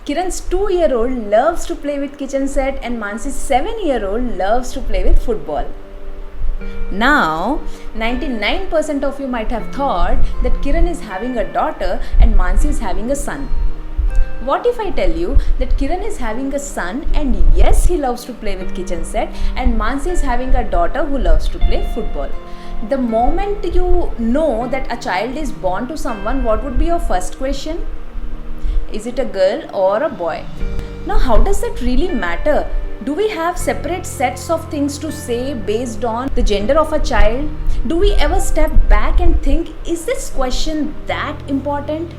Kiran's 2-year-old loves to play with kitchen set and Mansi's 7-year-old loves to play with football. Now, 99% of you might have thought that Kiran is having a daughter and Mansi is having a son. What if I tell you that Kiran is having a son and yes, he loves to play with kitchen set, and Mansi is having a daughter who loves to play football? The moment you know that a child is born to someone, what would be your first question? Is it a girl or a boy? Now, how does that really matter? Do we have separate sets of things to say based on the gender of a child? Do we ever step back and think, is this question that important?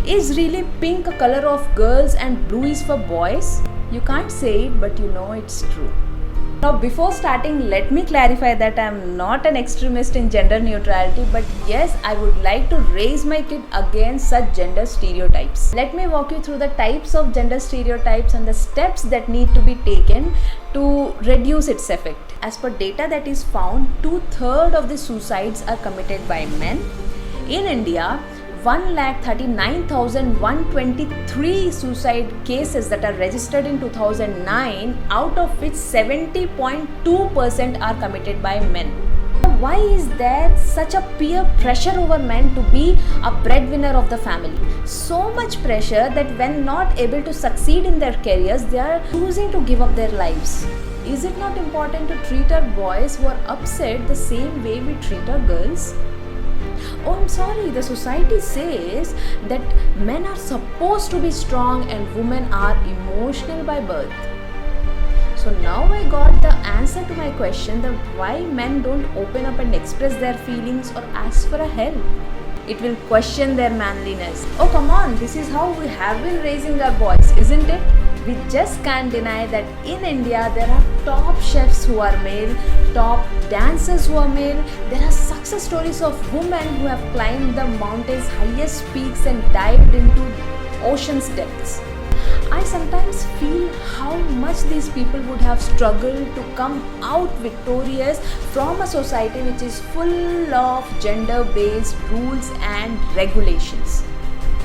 Is really pink a color of girls and blue is for boys? You can't say it, but you know it's true. Now, before starting, let me clarify that I am not an extremist in gender neutrality, but yes, I would like to raise my kid against such gender stereotypes. Let me walk you through the types of gender stereotypes and the steps that need to be taken to reduce its effect. As per data that is found, 2/3 of the suicides are committed by men. In India, 1,39,123 suicide cases that are registered in 2009, out of which 70.2% are committed by men. Why is there such a peer pressure over men to be a breadwinner of the family? So much pressure that when not able to succeed in their careers, they are choosing to give up their lives. Is it not important to treat our boys who are upset the same way we treat our girls? Oh, I'm sorry, the society says that men are supposed to be strong and women are emotional by birth. So now I got the answer to my question that why men don't open up and express their feelings or ask for a help. It will question their manliness. Oh, come on, this is how we have been raising our boys, isn't it? We just can't deny that in India there are top chefs who are male, top dancers who are male. There are success stories of women who have climbed the mountain's highest peaks and dived into ocean's depths. I sometimes feel how much these people would have struggled to come out victorious from a society which is full of gender-based rules and regulations.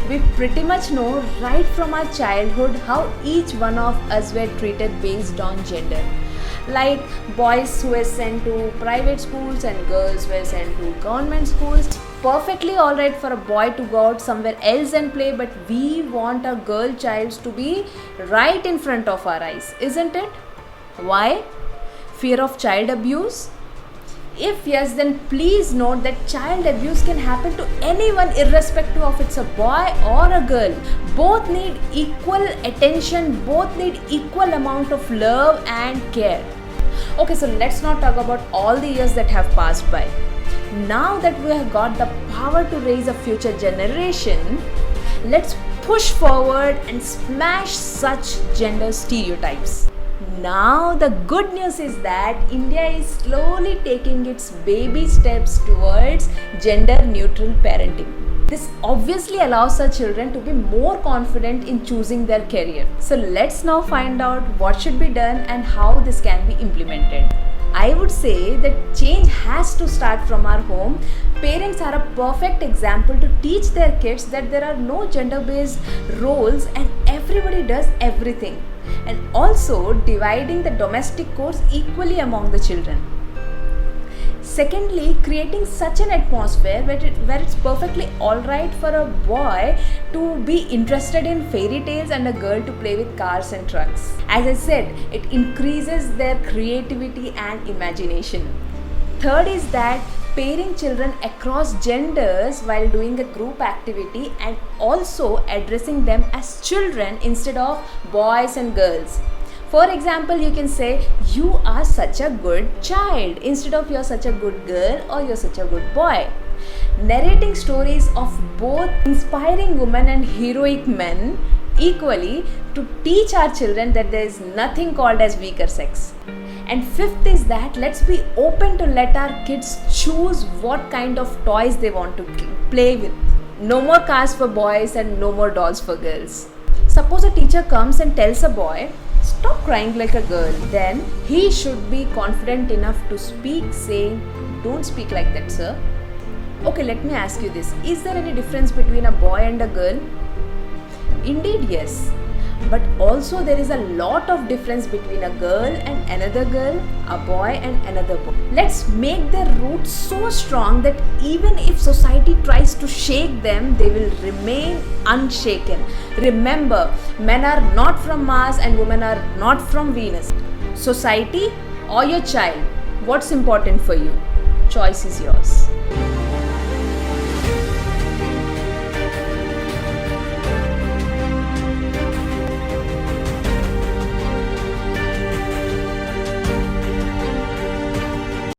We pretty much know right from our childhood how each one of us were treated based on gender. Like boys who were sent to private schools and girls were sent to government schools. Perfectly alright for a boy to go out somewhere else and play, but we want our girl child to be right in front of our eyes, isn't it? Why? Fear of child abuse? If yes, then please note that child abuse can happen to anyone irrespective of it's a boy or a girl. Both need equal attention, both need equal amount of love and care. Okay, so let's not talk about all the years that have passed by. Now that we have got the power to raise a future generation, let's push forward and smash such gender stereotypes. Now the good news is that India is slowly taking its baby steps towards gender neutral parenting. This obviously allows our children to be more confident in choosing their career. So let's now find out what should be done and how this can be implemented. I would say that change has to start from our home. Parents are a perfect example to teach their kids that there are no gender-based roles and everybody does everything. And also dividing the domestic chores equally among the children. Secondly, creating such an atmosphere where it's perfectly alright for a boy to be interested in fairy tales and a girl to play with cars and trucks. As I said, it increases their creativity and imagination. Third is that pairing children across genders while doing a group activity and also addressing them as children instead of boys and girls. For example, you can say, you are such a good child instead of you're such a good girl or you're such a good boy. Narrating stories of both inspiring women and heroic men equally to teach our children that there is nothing called as weaker sex. And fifth is that let's be open to let our kids choose what kind of toys they want to play with. No more cars for boys and no more dolls for girls. Suppose a teacher comes and tells a boy, stop crying like a girl. Then he should be confident enough to speak saying, don't speak like that, sir. Okay, let me ask you this. Is there any difference between a boy and a girl? Indeed, yes. but also there is a lot of difference between a girl and another girl, a boy and another boy. Let's make their roots so strong that even if society tries to shake them, they will remain unshaken. Remember, men are not from Mars and women are not from Venus. Society or your child, what's important for you? Choice is yours.